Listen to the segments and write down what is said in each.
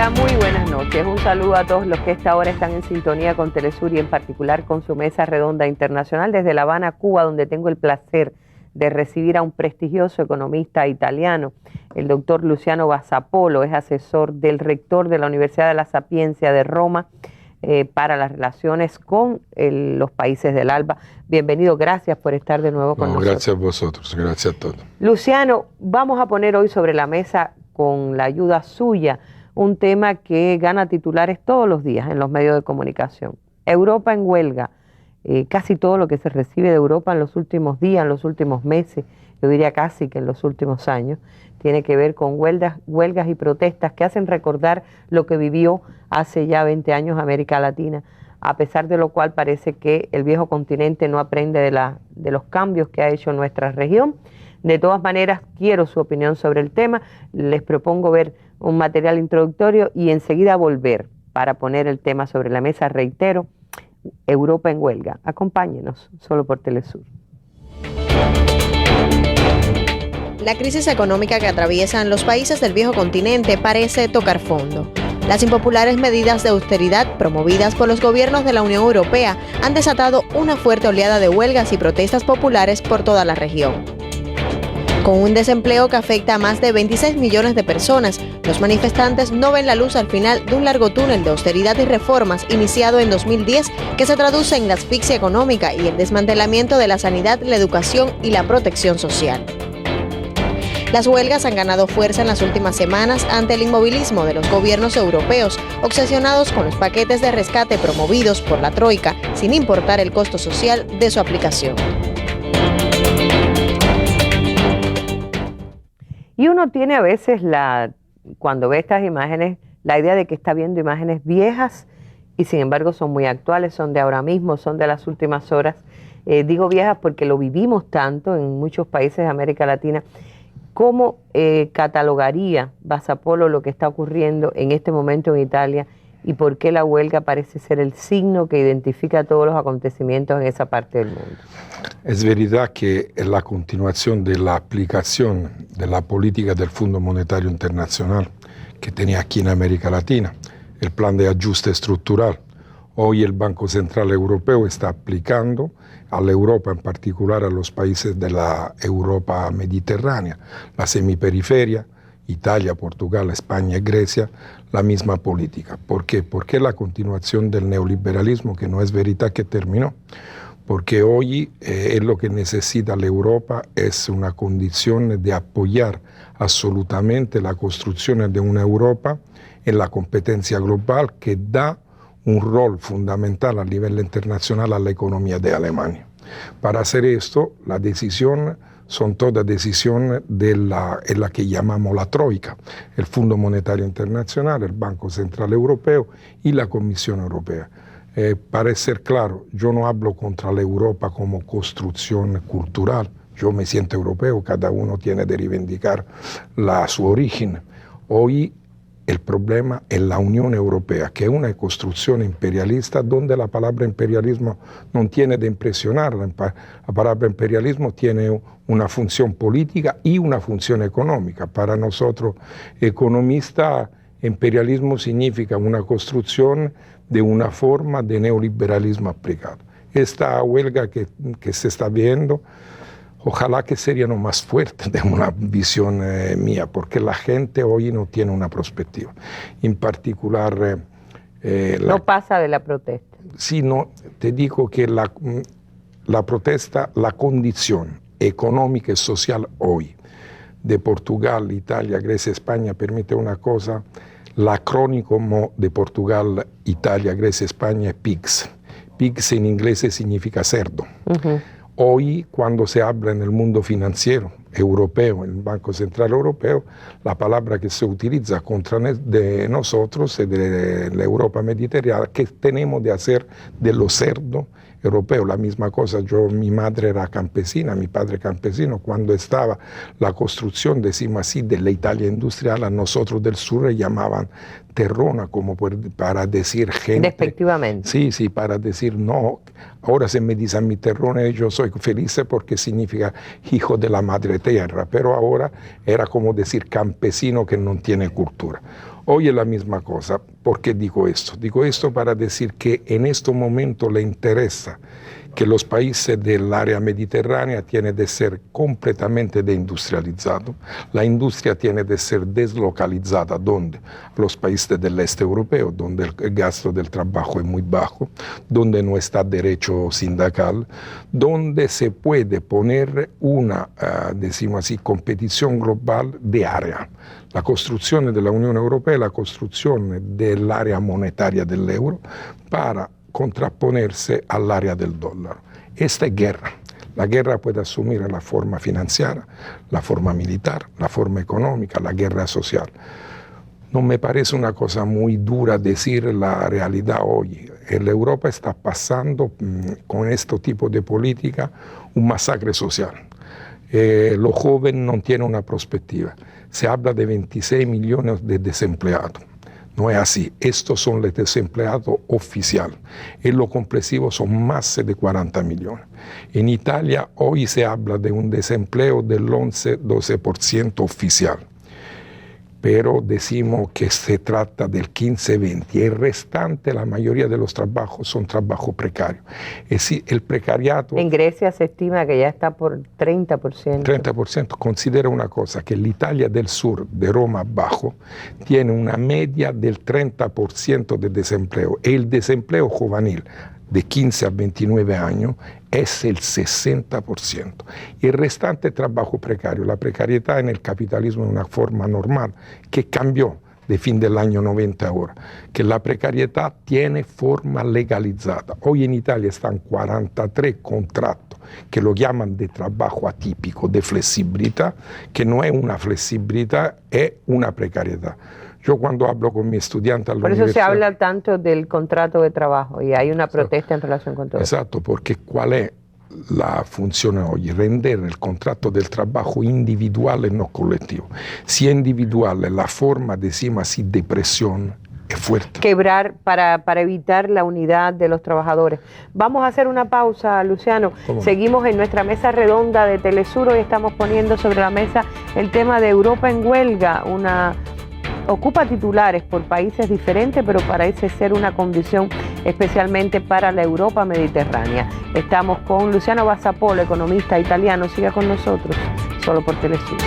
Hola, muy buenas noches. Un saludo a todos los que a esta hora están en sintonía con Telesur y en particular con su mesa redonda internacional desde La Habana, Cuba, donde tengo el placer de recibir a un prestigioso economista italiano, el doctor Luciano Bassapolo. Es asesor del rector de la Universidad de la Sapienza de Roma para las relaciones con los países del ALBA. Bienvenido, gracias por estar de nuevo con nosotros. Gracias a vosotros, gracias a todos. Luciano, vamos a poner hoy sobre la mesa, con la ayuda suya, un tema que gana titulares todos los días en los medios de comunicación. Europa en huelga. Casi todo lo que se recibe de Europa en los últimos días, en los últimos meses, yo diría casi que en los últimos años, tiene que ver con huelgas y protestas que hacen recordar lo que vivió hace ya 20 años América Latina, a pesar de lo cual parece que el viejo continente no aprende de los cambios que ha hecho nuestra región. De todas maneras, quiero su opinión sobre el tema. Les propongo ver un material introductorio y enseguida volver para poner el tema sobre la mesa. Reitero, Europa en huelga. Acompáñenos, solo por Telesur. La crisis económica que atraviesan los países del viejo continente parece tocar fondo. Las impopulares medidas de austeridad promovidas por los gobiernos de la Unión Europea han desatado una fuerte oleada de huelgas y protestas populares por toda la región. Con un desempleo que afecta a más de 26 millones de personas, los manifestantes no ven la luz al final de un largo túnel de austeridad y reformas iniciado en 2010 que se traduce en la asfixia económica y el desmantelamiento de la sanidad, la educación y la protección social. Las huelgas han ganado fuerza en las últimas semanas ante el inmovilismo de los gobiernos europeos, obsesionados con los paquetes de rescate promovidos por la Troika, sin importar el costo social de su aplicación. Y uno tiene a veces, cuando ve estas imágenes, la idea de que está viendo imágenes viejas y sin embargo son muy actuales, son de ahora mismo, son de las últimas horas. Digo viejas porque lo vivimos tanto en muchos países de América Latina. ¿Cómo catalogaría Bassapolo lo que está ocurriendo en este momento en Italia y por qué la huelga parece ser el signo que identifica todos los acontecimientos en esa parte del mundo? Es verdad que es la continuación de la aplicación de la política del Fondo Monetario Internacional que tenía aquí en América Latina, el plan de ajuste estructural. Hoy el Banco Central Europeo está aplicando a la Europa, en particular a los países de la Europa mediterránea, la semiperiferia, Italia, Portugal, España y Grecia, la misma política. ¿Por qué? Porque la continuación del neoliberalismo, que no es verdad que terminó. Porque hoy lo que necesita la Europa es una condición de apoyar absolutamente la construcción de una Europa en la competencia global que da un rol fundamental a nivel internacional a la economía de Alemania. Para hacer esto, la decisión son todas decisiones en la que llamamos la Troika, el Fondo Monetario Internacional, el Banco Central Europeo y la Comisión Europea. Para ser claro, yo no hablo contra la Europa como construcción cultural. Yo me siento europeo, cada uno tiene de reivindicar su origen. Hoy el problema es la Unión Europea, que es una construcción imperialista donde la palabra imperialismo no tiene de impresionar. La palabra imperialismo tiene una función política y una función económica. Para nosotros, economistas, imperialismo significa una construcción de una forma de neoliberalismo aplicado. Esta huelga que se está viendo, ojalá que sería no más fuerte de una visión mía, porque la gente hoy no tiene una perspectiva. En particular... no pasa de la protesta. Sí, no, te digo que la protesta, la condición económica y social hoy de Portugal, Italia, Grecia, España, permite una cosa. L'acronimo de Portugal, Italia, Grecia, España es PIGS. PIGS en inglés significa cerdo. Hoy, cuando se habla en el mundo financiero europeo, en el Banco Central Europeo, la palabra que se utiliza contra de nosotros es de la Europa mediterránea, que tenemos de hacer de los cerdos europeos. La misma cosa, mi madre era campesina, mi padre campesino. Cuando estaba la construcción, decimos así, de la Italia industrial, a nosotros del sur le llamaban terrona, como para decir gente. Despectivamente. Sí, sí, para decir no. Ahora se me dice a mi terrona, yo soy feliz porque significa hijo de la madre tierra, pero ahora era como decir campesino que no tiene cultura. Hoy es la misma cosa. ¿Por qué digo esto? Digo esto para decir que en este momento le interesa que los países del área mediterránea tienen de ser completamente deindustrializados. La industria tiene de ser deslocalizada, donde los países del este europeo, donde el gasto del trabajo es muy bajo, donde no está derecho sindical, donde se puede poner una, decimos así, competición global de área. La construcción de la Unión Europea, la construcción del área monetaria del euro para contrapponerse all'area del dollaro. Esta es guerra. La guerra puede asumir la forma financiera, la forma militar, la forma económica, la guerra social. No me parece una cosa muy dura decir la realidad hoy. En Europa está pasando con este tipo de política un masacre social. Los jóvenes no tienen una perspectiva. Se habla de 26 millones de desempleados. No es así. Estos son los desempleados oficiales. En lo comprensivo son más de 40 millones. En Italia hoy se habla de un desempleo del 11-12% oficial. Pero decimos que se trata del 15-20%. Y el restante, la mayoría de los trabajos son trabajos precarios. Es decir, el precariato... En Grecia se estima que ya está por 30%. 30%. Considera una cosa, que l'Italia del sur, de Roma abajo, tiene una media del 30% de desempleo. Y el desempleo juvenil de 15 a 29 años es el 60%. Y el restante trabajo precario. La precariedad en el capitalismo es una forma normal que cambió de fin del año 90 ahora, que la precariedad tiene forma legalizada. Hoy en Italia están 43 contratos que lo llaman de trabajo atípico, de flexibilidad, que no es una flexibilidad, es una precariedad. Yo cuando hablo con mis estudiantes a la universidad... Por eso se habla tanto del contrato de trabajo y hay una protesta en relación con todo eso. Exacto, porque ¿cuál es la función hoy? Render el contrato del trabajo individual y no colectivo. Si es individual, la forma, decimos así, de presión es fuerte. Quebrar para evitar la unidad de los trabajadores. Vamos a hacer una pausa, Luciano. Seguimos en nuestra mesa redonda de Telesur. Hoy estamos poniendo sobre la mesa el tema de Europa en huelga, ocupa titulares por países diferentes, pero parece ser una condición especialmente para la Europa mediterránea. Estamos con Luciano Bassapolo, economista italiano. Siga con nosotros, solo por Telesur.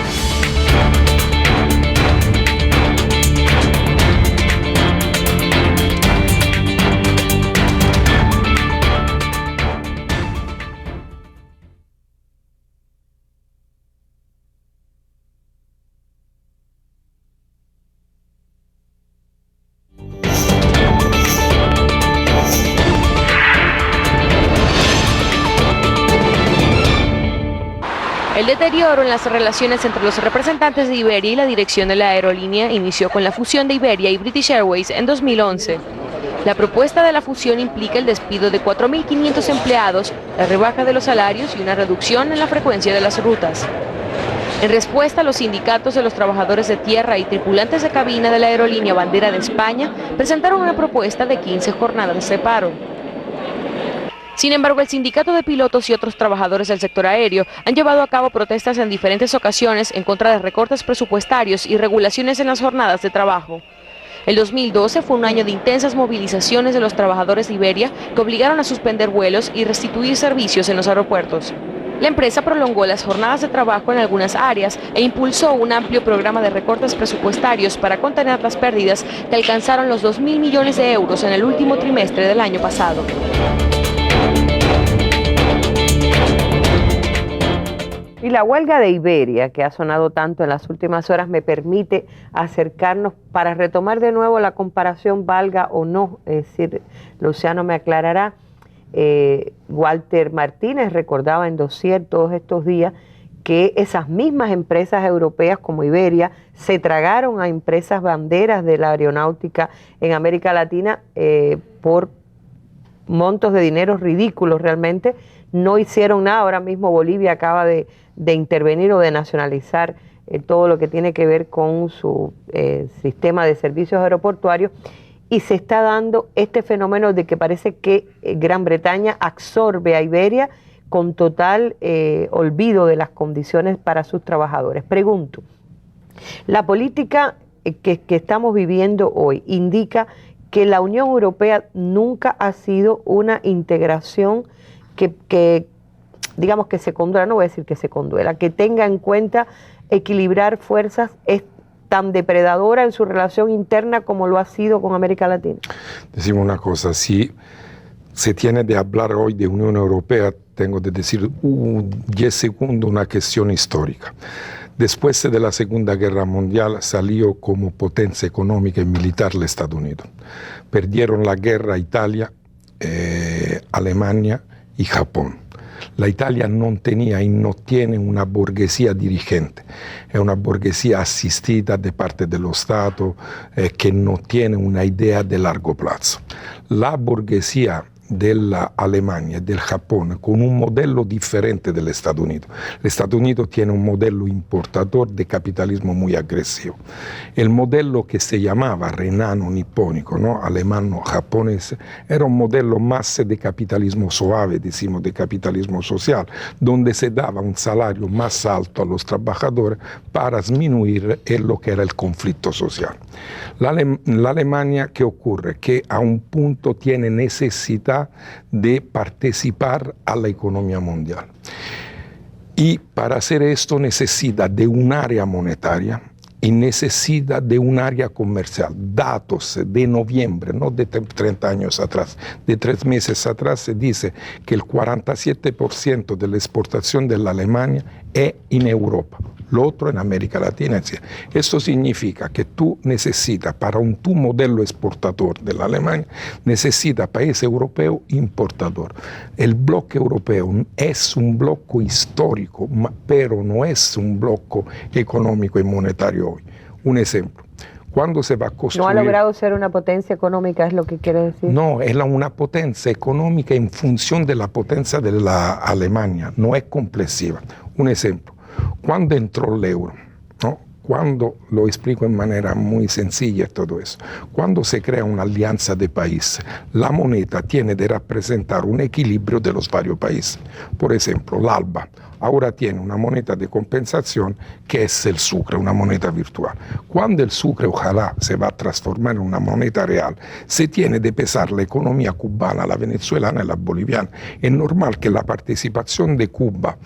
El deterioro en las relaciones entre los representantes de Iberia y la dirección de la aerolínea inició con la fusión de Iberia y British Airways en 2011. La propuesta de la fusión implica el despido de 4.500 empleados, la rebaja de los salarios y una reducción en la frecuencia de las rutas. En respuesta, los sindicatos de los trabajadores de tierra y tripulantes de cabina de la aerolínea Bandera de España presentaron una propuesta de 15 jornadas de paro. Sin embargo, el sindicato de pilotos y otros trabajadores del sector aéreo han llevado a cabo protestas en diferentes ocasiones en contra de recortes presupuestarios y regulaciones en las jornadas de trabajo. El 2012 fue un año de intensas movilizaciones de los trabajadores de Iberia que obligaron a suspender vuelos y restituir servicios en los aeropuertos. La empresa prolongó las jornadas de trabajo en algunas áreas e impulsó un amplio programa de recortes presupuestarios para contener las pérdidas que alcanzaron los 2.000 millones de euros en el último trimestre del año pasado. Y la huelga de Iberia, que ha sonado tanto en las últimas horas, me permite acercarnos para retomar de nuevo la comparación, valga o no. Es decir, Luciano me aclarará. Walter Martínez recordaba en Dossier todos estos días que esas mismas empresas europeas como Iberia se tragaron a empresas banderas de la aeronáutica en América Latina por montos de dinero ridículos realmente. No hicieron nada. Ahora mismo Bolivia acaba de intervenir o de nacionalizar todo lo que tiene que ver con su sistema de servicios aeroportuarios, y se está dando este fenómeno de que parece que Gran Bretaña absorbe a Iberia con total olvido de las condiciones para sus trabajadores. Pregunto, la política que estamos viviendo hoy indica que la Unión Europea nunca ha sido una integración que digamos que se conduela, no voy a decir que se conduela, que tenga en cuenta equilibrar fuerzas, es tan depredadora en su relación interna como lo ha sido con América Latina? Decimos una cosa, si se tiene de hablar hoy de Unión Europea, tengo de decir 10 segundos una cuestión histórica. Después de la Segunda Guerra Mundial salió como potencia económica y militar los Estados Unidos. Perdieron la guerra Italia, Alemania y Japón. La Italia no tenía y no tiene una burguesía dirigente, es una burguesía asistida de parte dello Stato que no tiene una idea de largo plazo. La burguesía della Alemania e del Japón con un modello differente degli Stati Uniti. Gli Stati Uniti tiene un modello importador de capitalismo muy agresivo. El modello que se llamaba renano-nipponico, ¿no? alemano-japonés, era un modello más de capitalismo suave, decimos, de capitalismo social, donde se daba un salario más alto a los trabajadores para disminuir lo que era el conflicto social. La Alemania, ¿qué ocurre? Que a un punto tiene necesidad de participar a la economía mundial. Y para hacer esto necesita de un área monetaria y necesita de un área comercial. Datos de noviembre, no de 30 años atrás, de 3 meses atrás, se dice que el 47% de la exportación de la Alemania es en Europa, lo otro en América Latina. Esto significa que tú necesitas, para tu modelo exportador de la Alemania, necesitas país europeo importador. El bloque europeo es un bloque histórico, pero no es un bloque económico y monetario hoy. Un ejemplo. Cuando se va a construir... ¿No ha logrado ser una potencia económica, es lo que quiere decir? No, es una potencia económica en función de la potencia de la Alemania, no es complexiva. Un ejemplo, cuando entró el euro, ¿no? Cuando, lo explico en manera muy sencilla todo eso, cuando se crea una alianza de países, la moneda tiene de representar un equilibrio de los varios países. Por ejemplo, el ALBA ahora tiene una moneda de compensación que es el sucre, una moneda virtual. Cuando el sucre ojalá se va a transformar en una moneda real, se tiene de pesar la economía cubana, la venezolana y la boliviana. Es normal que la participación de Cuba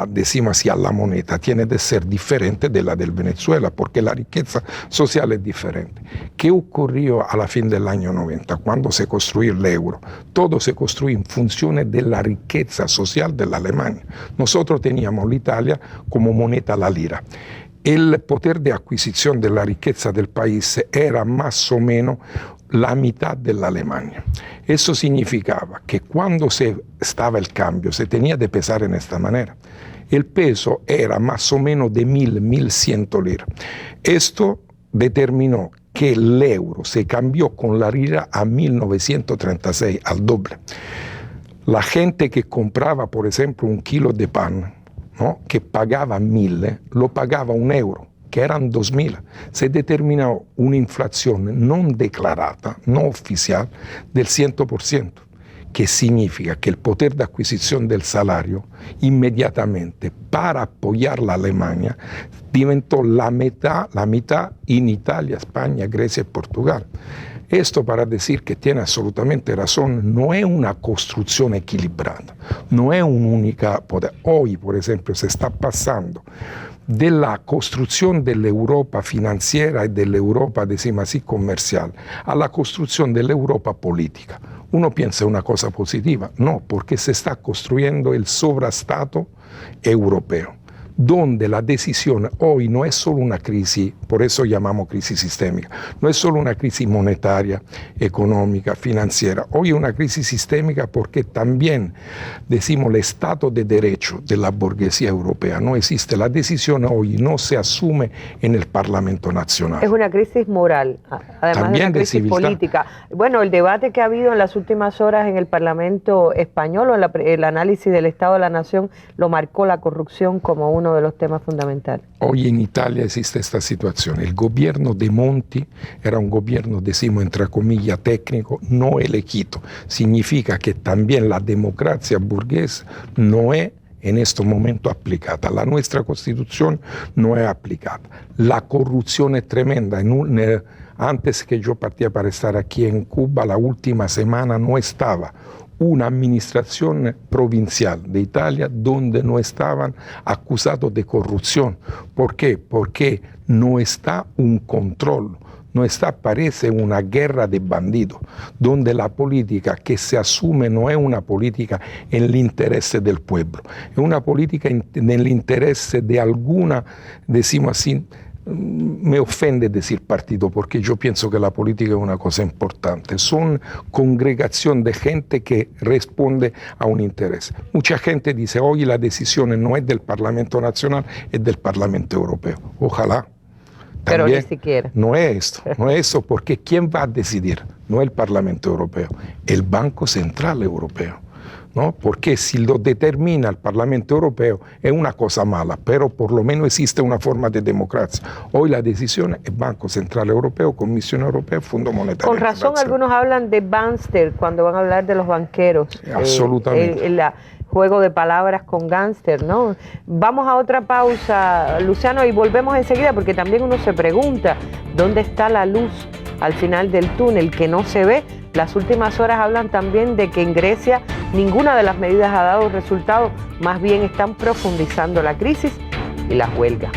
decimos así, a la moneda tiene de ser diferente de la del Venezuela, porque la riqueza social es diferente. ¿Qué ocurrió a la fin del año 90, cuando se construyó el euro? Todo se construyó en función de la riqueza social de la Alemania. Nosotros teníamos la Italia como moneda la lira. El poder de adquisición de la riqueza del país era más o menos la mitad de la Alemania. Eso significaba que cuando se estaba el cambio se tenía de pesar en esta manera. El peso era más o menos de 1.100 liras. Esto determinó que el euro se cambió con la lira a 1936, al doble. La gente que compraba, por ejemplo, un kilo de pan, ¿no? que pagaba 1.000, lo pagaba 1 euro, que eran 2.000. Se determinó una inflación no declarada, no oficial, del 100%, que significa que el poder de adquisición del salario inmediatamente para apoyar la Alemania diventó la mitad en Italia, España, Grecia y Portugal. Esto para decir que tiene absolutamente razón, no es una construcción equilibrada, no es un único poder. Hoy, por ejemplo, se está pasando de la construcción de la Europa financiera y de la Europa, decimos así, comercial, a la construcción de la Europa política. Uno piensa una cosa positiva, no, porque se está construyendo el sobreestado europeo, donde la decisión hoy no es solo una crisis, por eso llamamos crisis sistémica, no es solo una crisis monetaria, económica, financiera, hoy es una crisis sistémica porque también, decimos, el Estado de Derecho de la burguesía europea no existe, la decisión hoy no se asume en el Parlamento Nacional. Es una crisis moral, además también de una crisis política. Bueno, el debate que ha habido en las últimas horas en el Parlamento español, o el análisis del Estado de la Nación, lo marcó la corrupción como uno de los temas fundamentales. Hoy en Italia existe esta situación. El gobierno de Monti era un gobierno, decimos entre comillas, técnico, no elegido. Significa que también la democracia burguesa no es en este momento aplicada. La nuestra Constitución no es aplicada. La corrupción es tremenda. Antes que yo partía para estar aquí en Cuba, la última semana no estaba una administración provincial de Italia donde no estaban acusados de corrupción. ¿Por qué? Porque no está un control, no está, parece una guerra de bandidos, donde la política que se asume no es una política en el interés del pueblo, es una política en el interés de alguna, decimos así, me ofende decir partido porque yo pienso que la política es una cosa importante. Son congregación de gente que responde a un interés. Mucha gente dice hoy la decisión no es del Parlamento Nacional, es del Parlamento Europeo. Ojalá. Pero También, ni siquiera. No es esto, no es eso, porque ¿quién va a decidir? No el Parlamento Europeo, el Banco Central Europeo. ¿No? Porque si lo determina el Parlamento Europeo es una cosa mala, pero por lo menos existe una forma de democracia. Hoy la decisión es Banco Central Europeo, Comisión Europea, Fondo Monetario. Con razón algunos hablan de Banster cuando van a hablar de los banqueros. Absolutamente. El juego de palabras con gánster, ¿no? Vamos a otra pausa, Luciano, y volvemos enseguida porque también uno se pregunta ¿dónde está la luz al final del túnel que no se ve? Las últimas horas hablan también de que en Grecia ninguna de las medidas ha dado resultado, más bien están profundizando la crisis y las huelgas.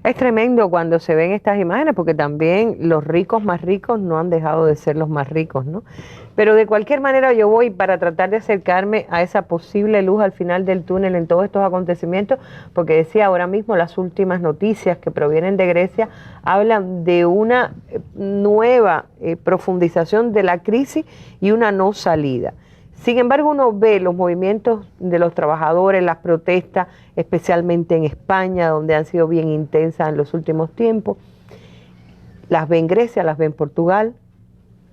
Es tremendo cuando se ven estas imágenes porque también los ricos más ricos no han dejado de ser los más ricos, ¿no? Pero de cualquier manera yo voy para tratar de acercarme a esa posible luz al final del túnel en todos estos acontecimientos, porque decía ahora mismo las últimas noticias que provienen de Grecia hablan de una nueva profundización de la crisis y una no salida. Sin embargo, uno ve los movimientos de los trabajadores, las protestas, especialmente en España, donde han sido bien intensas en los últimos tiempos. Las ve en Grecia, las ve en Portugal,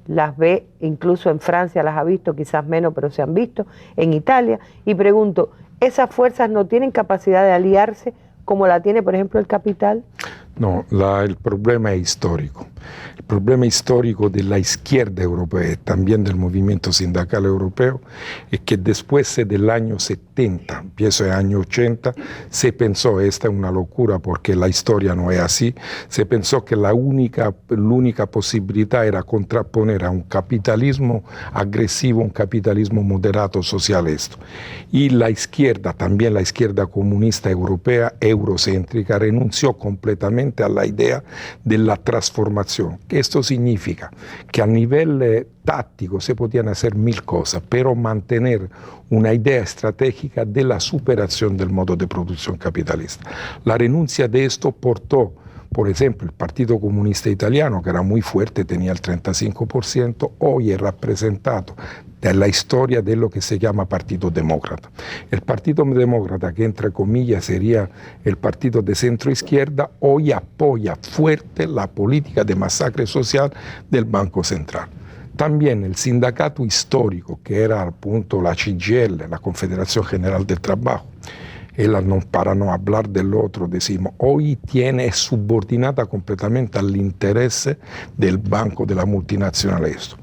las ve incluso en Francia, las ha visto, quizás menos, pero se han visto, en Italia. Y pregunto, ¿esas fuerzas no tienen capacidad de aliarse como la tiene, por ejemplo, el capital? No, el problema es histórico. El problema histórico de la izquierda europea y también del movimiento sindical europeo es que después del año 70, empiezo del año 80, se pensó, esta es una locura porque la historia no es así, se pensó que la única posibilidad era contraponer a un capitalismo agresivo, un capitalismo moderado social esto. Y la izquierda, también la izquierda comunista europea, eurocéntrica, renunció completamente a la idea de la transformación. Esto significa que a nivel táctico se podían hacer mil cosas, pero mantener una idea estratégica de la superación del modo de producción capitalista. La renuncia de esto portó, por ejemplo, el Partido Comunista Italiano, que era muy fuerte, tenía el 35%, hoy es representado en la historia de lo que se llama Partido Demócrata. El Partido Demócrata, que entre comillas sería el partido de centro-izquierda, hoy apoya fuerte la política de masacre social del Banco Central. También el sindicato histórico, que era appunto la CGIL, la Confederación General del Trabajo, para no hablar del otro, decimos, hoy es subordinada completamente al interés del banco, de la multinacional esto.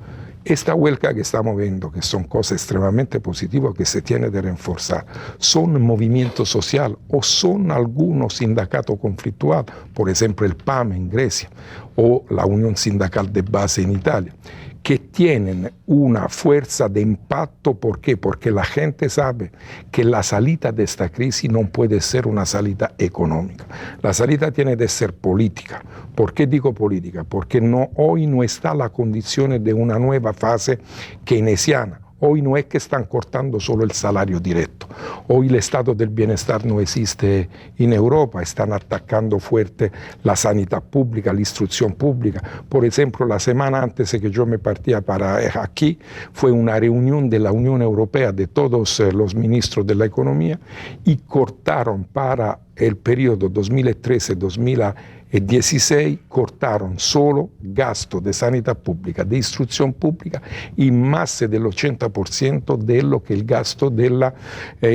Esta huelga que estamos viendo, que son cosas extremadamente positivas que se tiene de reforzar, son movimientos sociales o son algunos sindicatos conflictuales, por ejemplo el PAM en Grecia o la Unión Sindical de Base en Italia, que tienen una fuerza de impacto. ¿Por qué? Porque la gente sabe que la salida de esta crisis no puede ser una salida económica. La salida tiene que ser política. ¿Por qué digo política? Porque hoy no está la condición de una nueva fase keynesiana Hoy no es que están cortando solo el salario directo. Hoy el estado del bienestar no existe en Europa. Están atacando fuerte la sanidad pública, la instrucción pública. Por ejemplo, la semana antes de que yo me partía para aquí, fue una reunión de la Unión Europea de todos los ministros de la economía y cortaron para el periodo 2013-2016, cortaron solo gasto de sanidad pública, de instrucción pública y más del 80% de lo que el gasto de la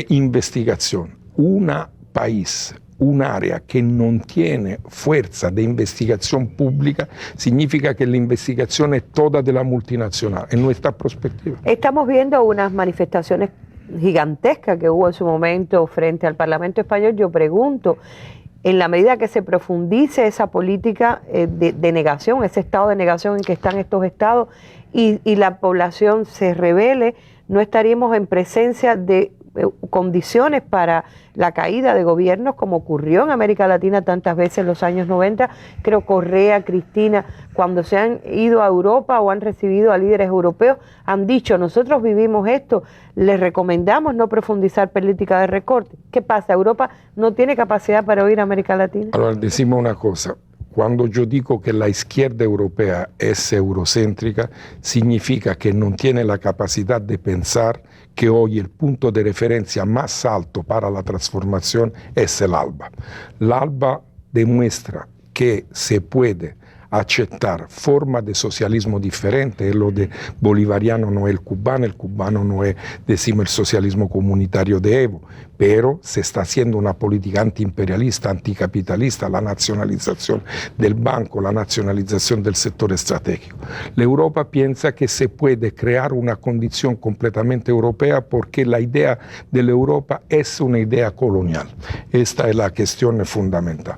investigación. Un país, un área que no tiene fuerza de investigación pública, significa que la investigación es toda de la multinacional, en nuestra perspectiva. Estamos viendo unas manifestaciones gigantesca que hubo en su momento frente al Parlamento español. Yo pregunto, en la medida que se profundice esa política de negación, ese estado de negación en que están estos estados y la población se rebele, ¿no estaríamos en presencia de condiciones para la caída de gobiernos como ocurrió en América Latina tantas veces en los años 90? Creo Correa, Cristina, cuando se han ido a Europa o han recibido a líderes europeos, han dicho, nosotros vivimos esto, les recomendamos no profundizar política de recorte. ¿Qué pasa? ¿Europa no tiene capacidad para oír a América Latina? Ahora, decimos una cosa. Cuando yo digo que la izquierda europea es eurocéntrica, significa que no tiene la capacidad de pensar que hoy el punto de referencia más alto para la transformación es el ALBA. El ALBA demuestra que se puede aceptar formas de socialismo diferentes. Lo de bolivariano no es el cubano no es, decimos, el socialismo comunitario de Evo, pero se está haciendo una política antiimperialista, anticapitalista, la nacionalización del banco, la nacionalización del sector estratégico. La Europa piensa que se puede crear una condición completamente europea porque la idea de la Europa es una idea colonial. Esta es la cuestión fundamental.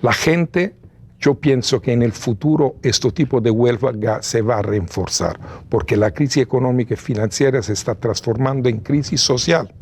La gente, yo pienso que en el futuro este tipo de huelga se va a reforzar porque la crisis económica y financiera se está transformando en crisis social.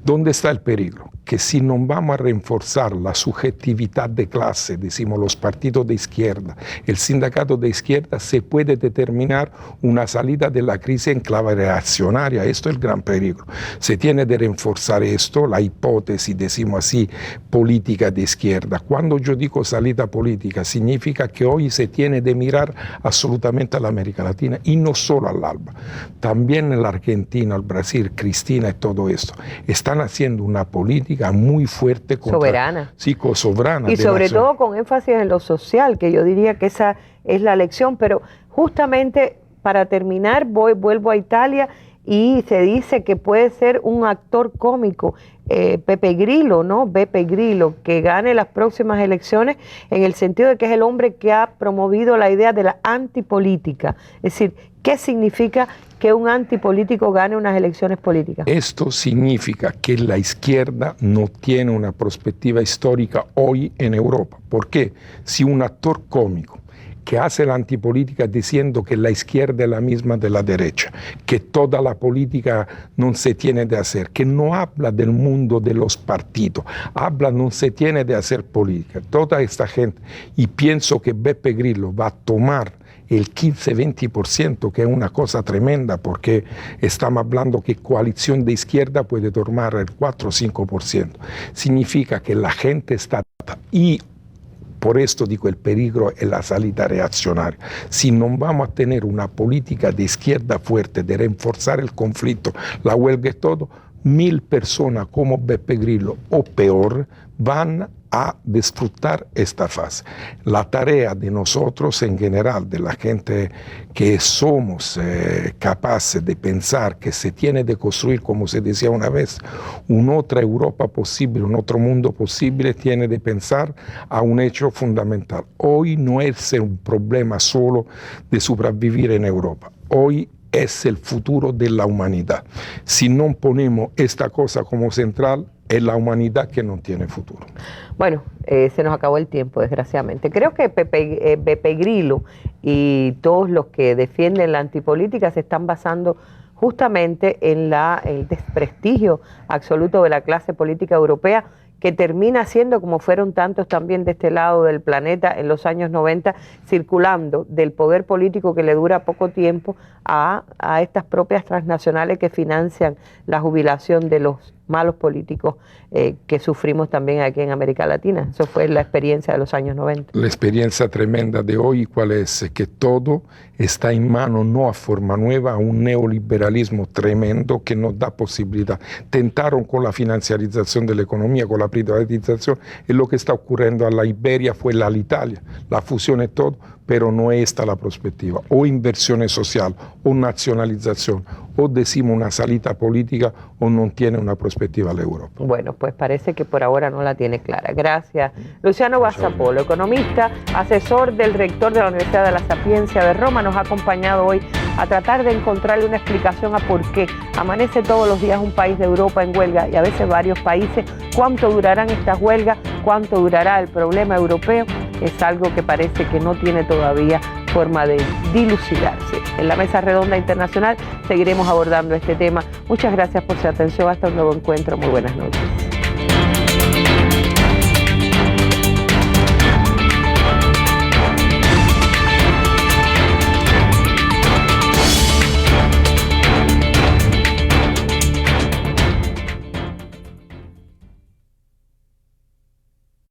¿Dónde está el peligro? Que si no vamos a reforzar la subjetividad de clase, decimos los partidos de izquierda, el sindicato de izquierda, se puede determinar una salida de la crisis en clave reaccionaria. Esto es el gran peligro. Se tiene de reforzar esto, la hipótesis, decimos así, política de izquierda. Cuando yo digo salida política, significa que hoy se tiene de mirar absolutamente a la América Latina y no solo al ALBA. También en la Argentina, el Brasil, Cristina y todo esto, están haciendo una política muy fuerte, soberana. Sí, soberana. Y sobre todo con énfasis en lo social, que yo diría que esa es la lección. Pero justamente para terminar, vuelvo a Italia y se dice que puede ser un actor cómico, Beppe Grillo, ¿no? Beppe Grillo, que gane las próximas elecciones, en el sentido de que es el hombre que ha promovido la idea de la antipolítica. Es decir, ¿qué significa que un antipolítico gane unas elecciones políticas? Esto significa que la izquierda no tiene una perspectiva histórica hoy en Europa. ¿Por qué? Si un actor cómico que hace la antipolítica diciendo que la izquierda es la misma de la derecha, que toda la política no se tiene de hacer, que no habla del mundo de los partidos, habla no se tiene de hacer política. Toda esta gente, y pienso que Beppe Grillo va a tomar el 15-20%, que es una cosa tremenda, porque estamos hablando que coalición de izquierda puede tomar el 4-5%. Significa que la gente está... Y por esto digo, el peligro es la salida reaccionaria. Si no vamos a tener una política de izquierda fuerte, de reforzar el conflicto, la huelga y todo, 1000 personas como Beppe Grillo o peor van a disfrutar esta fase. La tarea de nosotros en general, de la gente que somos capaces de pensar que se tiene de construir, como se decía una vez, una otra Europa posible, un otro mundo posible, tiene de pensar a un hecho fundamental. Hoy no es un problema solo de sobrevivir en Europa. Hoy es el futuro de la humanidad. Si no ponemos esta cosa como central, es la humanidad que no tiene futuro. Bueno, se nos acabó el tiempo, desgraciadamente. Creo que Beppe Grillo y todos los que defienden la antipolítica se están basando justamente en el desprestigio absoluto de la clase política europea, que termina siendo, como fueron tantos también de este lado del planeta en los años 90, circulando del poder político que le dura poco tiempo a estas propias transnacionales que financian la jubilación de los malos políticos que sufrimos también aquí en América Latina. Eso fue la experiencia de los años 90. La experiencia tremenda de hoy, ¿cuál es? Que todo está en mano, no a forma nueva, a un neoliberalismo tremendo que nos da posibilidad. Tentaron con la financiarización de la economía, con la privatización, y lo que está ocurriendo a la Iberia fue la Italia, la fusión es todo, pero no es esta la perspectiva. O inversión social, o nacionalización, o decimos una salida política, o no tiene una perspectiva la Europa. Bueno, pues parece que por ahora no la tiene clara. Gracias. Luciano Guazzapolo, economista, asesor del rector de la Universidad de la Sapiencia de Roma, nos ha acompañado hoy a tratar de encontrarle una explicación a por qué amanece todos los días un país de Europa en huelga y a veces varios países. ¿Cuánto durarán estas huelgas? ¿Cuánto durará el problema europeo? Es algo que parece que no tiene todavía forma de dilucidarse. En la Mesa Redonda Internacional seguiremos abordando este tema. Muchas gracias por su atención. Hasta un nuevo encuentro. Muy buenas noches.